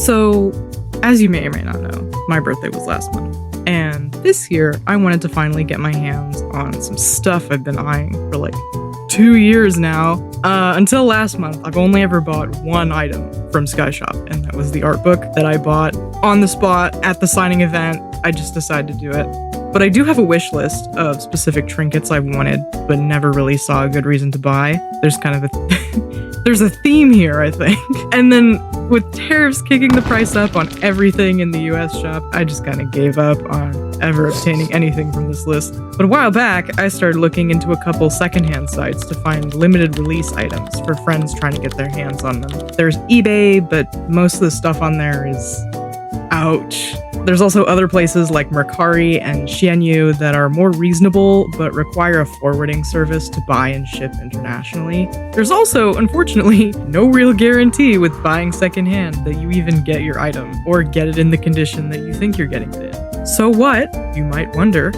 So, as you may or may not know, my birthday was last month. And this year, I wanted to finally get my hands on some stuff I've been eyeing for like 2 years now. Until last month, I've only ever bought one item from SkyShop, and that was the art book that I bought on the spot at the signing event. I just decided to do it. But I do have a wish list of specific trinkets I've wanted, but never really saw a good reason to buy. There's kind of there's a theme here, I think. And then with tariffs kicking the price up on everything in the US shop, I just kind of gave up on ever obtaining anything from this list. But a while back, I started looking into a couple secondhand sites to find limited release items for friends trying to get their hands on them. There's eBay, but most of the stuff on there is ouch. There's also other places like Mercari and Xianyu that are more reasonable but require a forwarding service to buy and ship internationally. There's also, unfortunately, no real guarantee with buying secondhand that you even get your item or get it in the condition that you think you're getting it in. So what, you might wonder,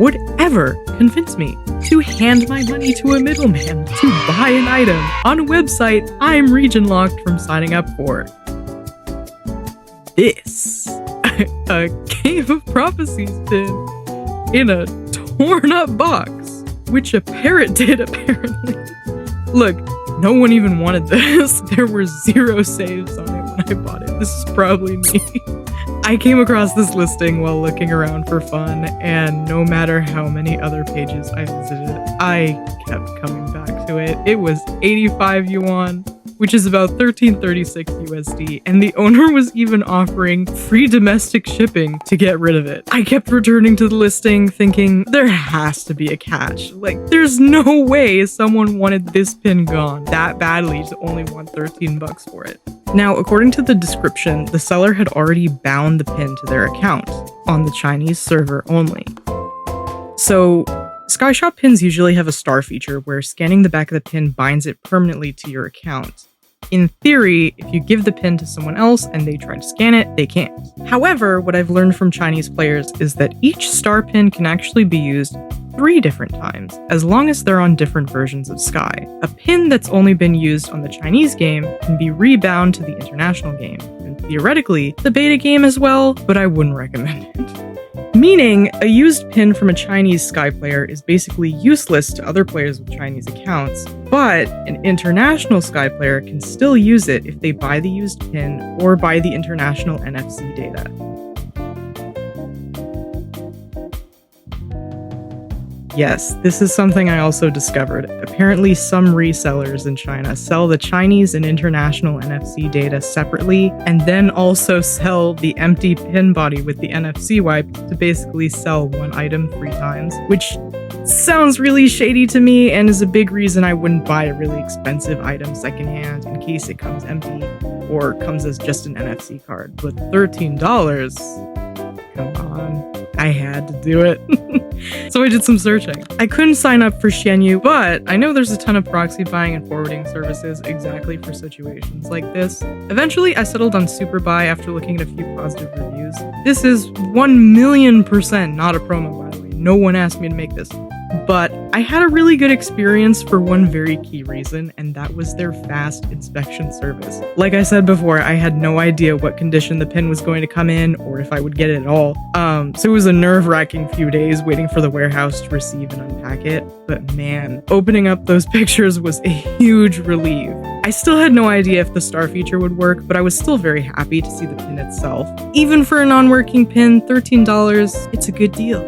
would ever convince me to hand my money to a middleman to buy an item on a website I'm region locked from signing up for? This. A Game of Prophecies pin in a torn up box, which a parrot did apparently. Look, no one even wanted this. There were 0 saves on it when I bought it. This is probably me. I came across this listing while looking around for fun, and no matter how many other pages I visited, I kept coming back to it. It was 85 yuan, which is about 1336 USD, and the owner was even offering free domestic shipping to get rid of it. I kept returning to the listing thinking, there has to be a catch. Like, there's no way someone wanted this pin gone that badly to only want 13 bucks for it. Now, according to the description, the seller had already bound the pin to their account on the Chinese server only. So, SkyShop pins usually have a star feature where scanning the back of the pin binds it permanently to your account. In theory, if you give the pin to someone else and they try to scan it, they can't. However, what I've learned from Chinese players is that each star pin can actually be used 3 different times, as long as they're on different versions of Sky. A pin that's only been used on the Chinese game can be rebound to the international game, and theoretically, the beta game as well, but I wouldn't recommend it. Meaning, a used pin from a Chinese Sky player is basically useless to other players with Chinese accounts, but an international Sky player can still use it if they buy the used pin or buy the international NFC data. Yes, this is something I also discovered. Apparently, some resellers in China sell the Chinese and international NFC data separately, and then also sell the empty pin body with the NFC wipe to basically sell one item 3 times, which sounds really shady to me and is a big reason I wouldn't buy a really expensive item secondhand in case it comes empty or comes as just an NFC card. But $13? Come on. I had to do it. So I did some searching. I couldn't sign up for Xianyu, but I know there's a ton of proxy buying and forwarding services exactly for situations like this. Eventually, I settled on Superbuy after looking at a few positive reviews. This is 1,000,000% not a promo, by the way. No one asked me to make this. But I had a really good experience for one very key reason, and that was their fast inspection service. Like I said before, I had no idea what condition the pin was going to come in or if I would get it at all. So it was a nerve-wracking few days waiting for the warehouse to receive and unpack it. But man, opening up those pictures was a huge relief. I still had no idea if the star feature would work, but I was still very happy to see the pin itself. Even for a non-working pin, $13, it's a good deal.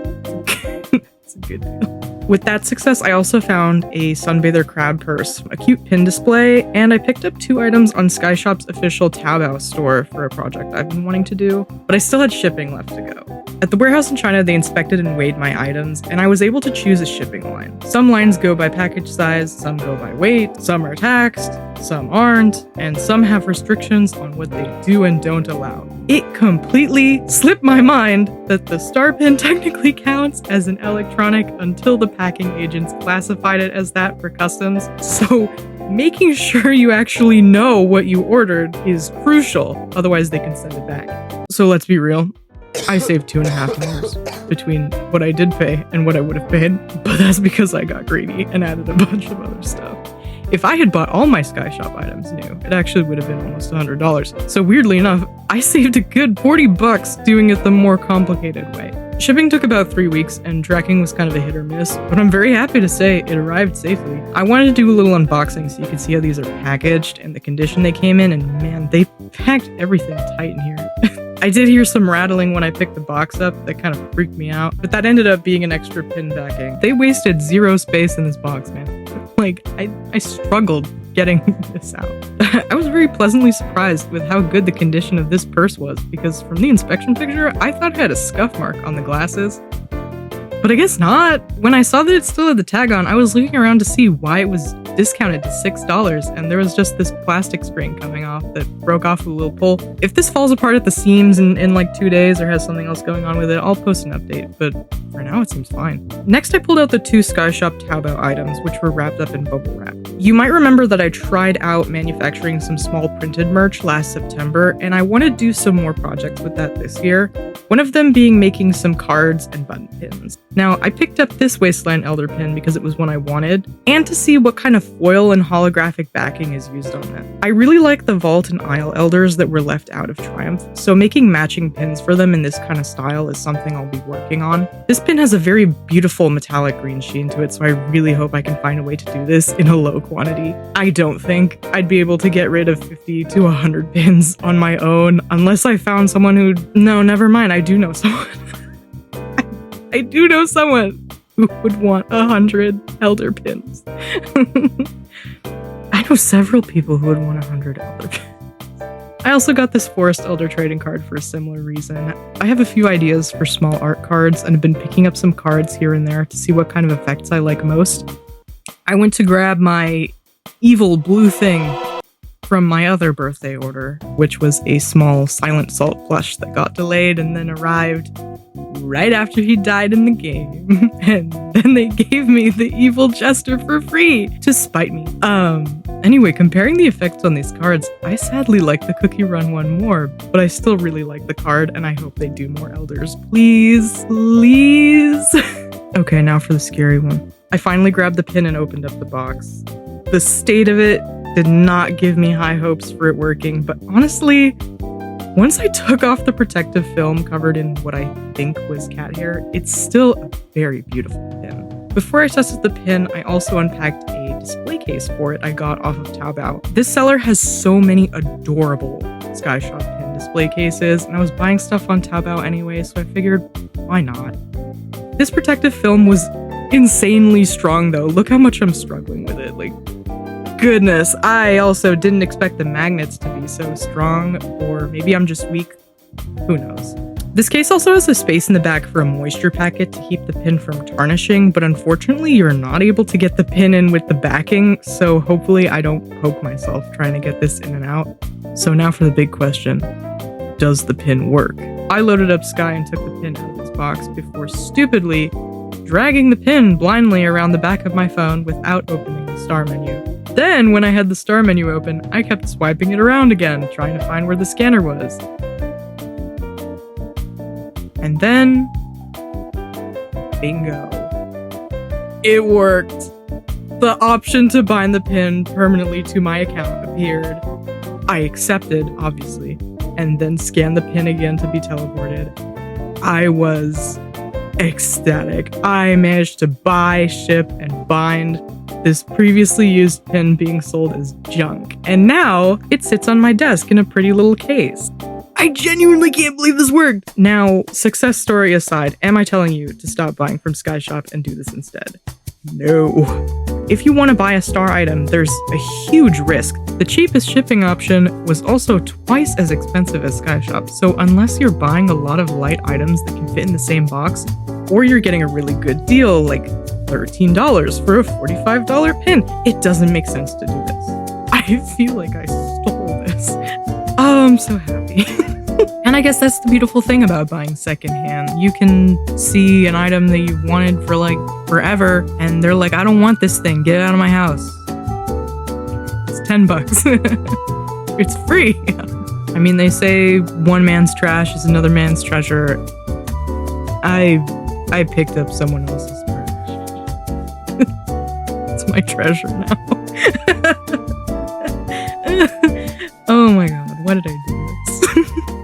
It's a good deal. With that success, I also found a Sunbather Crab Purse, a cute pin display, and I picked up 2 items on SkyShop's official Taobao store for a project I've been wanting to do, but I still had shipping left to go. At the warehouse in China, they inspected and weighed my items, and I was able to choose a shipping line. Some lines go by package size, some go by weight, some are taxed, some aren't, and some have restrictions on what they do and don't allow. It completely slipped my mind that the star pin technically counts as an electronic until the packing agents classified it as that for customs, so making sure you actually know what you ordered is crucial, otherwise they can send it back. So let's be real, I saved $2.50 between what I did pay and what I would have paid, but that's because I got greedy and added a bunch of other stuff. If I had bought all my SkyShop items new, it actually would have been almost $100. So weirdly enough, I saved a good $40 doing it the more complicated way. Shipping took about 3 weeks, and tracking was kind of a hit or miss, but I'm very happy to say it arrived safely. I wanted to do a little unboxing so you could see how these are packaged and the condition they came in, and man, they packed everything tight in here. I did hear some rattling when I picked the box up that kind of freaked me out, but that ended up being an extra pin backing. They wasted zero space in this box, man. Like, I struggled getting this out. I was very pleasantly surprised with how good the condition of this purse was, because from the inspection picture, I thought it had a scuff mark on the glasses. But I guess not. When I saw that it still had the tag on, I was looking around to see why it was discounted to $6, and there was just this plastic string coming off that broke off with a little pull. If this falls apart at the seams in like 2 days or has something else going on with it, I'll post an update, but for now it seems fine. Next, I pulled out the 2 SkyShop Taobao items, which were wrapped up in bubble wrap. You might remember that I tried out manufacturing some small printed merch last September, and I want to do some more projects with that this year, one of them being making some cards and button pins. Now, I picked up this Wasteland Elder pin because it was one I wanted, and to see what kind of foil and holographic backing is used on them. I really like the Vault and Isle Elders that were left out of Triumph, so making matching pins for them in this kind of style is something I'll be working on. This pin has a very beautiful metallic green sheen to it, so I really hope I can find a way to do this in a low quantity. I don't think I'd be able to get rid of 50 to 100 pins on my own, unless I found someone who... No, never mind, I do know someone. I do know someone who would want 100 elder pins. I know several people who would want 100 elder pins. I also got this Forest Elder trading card for a similar reason. I have a few ideas for small art cards and have been picking up some cards here and there to see what kind of effects I like most. I went to grab my evil blue thing from my other birthday order, which was a small Silent Salt plush that got delayed and then arrived right after he died in the game. And then they gave me the evil jester for free to spite me. Anyway, comparing the effects on these cards, I sadly like the Cookie Run one more, but I still really like the card, and I hope they do more elders. Please, please. Okay, now for the scary one. I finally grabbed the pin and opened up the box. The state of it did not give me high hopes for it working, but honestly, once I took off the protective film covered in what I think was cat hair, it's still a very beautiful pin. Before I tested the pin, I also unpacked a display case for it I got off of Taobao. This seller has so many adorable SkyShop pin display cases, and I was buying stuff on Taobao anyway, so I figured, why not? This protective film was insanely strong though. Look how much I'm struggling with it. Like, goodness, I also didn't expect the magnets to be so strong, or maybe I'm just weak. Who knows? This case also has a space in the back for a moisture packet to keep the pin from tarnishing, but unfortunately you're not able to get the pin in with the backing, so hopefully I don't poke myself trying to get this in and out. So now for the big question, does the pin work? I loaded up Sky and took the pin out of its box before stupidly dragging the pin blindly around the back of my phone without opening the star menu. Then, when I had the star menu open, I kept swiping it around again, trying to find where the scanner was. And then... bingo. It worked! The option to bind the pin permanently to my account appeared. I accepted, obviously, and then scanned the pin again to be teleported. I was ecstatic. I managed to buy, ship, and bind this previously used pin being sold as junk, and now it sits on my desk in a pretty little case. I genuinely can't believe this worked! Now, success story aside, am I telling you to stop buying from SkyShop and do this instead? No. If you want to buy a star item, there's a huge risk. The cheapest shipping option was also twice as expensive as SkyShop, so unless you're buying a lot of light items that can fit in the same box, or you're getting a really good deal, like $13 for a $45 pin, it doesn't make sense to do this. I feel like I stole this. Oh, I'm so happy. And I guess that's the beautiful thing about buying secondhand. You can see an item that you've wanted for like forever, and they're like, I don't want this thing, get it out of my house. It's $10. It's free. I mean, they say one man's trash is another man's treasure. I picked up someone else's trash. It's my treasure now. Why did I do this?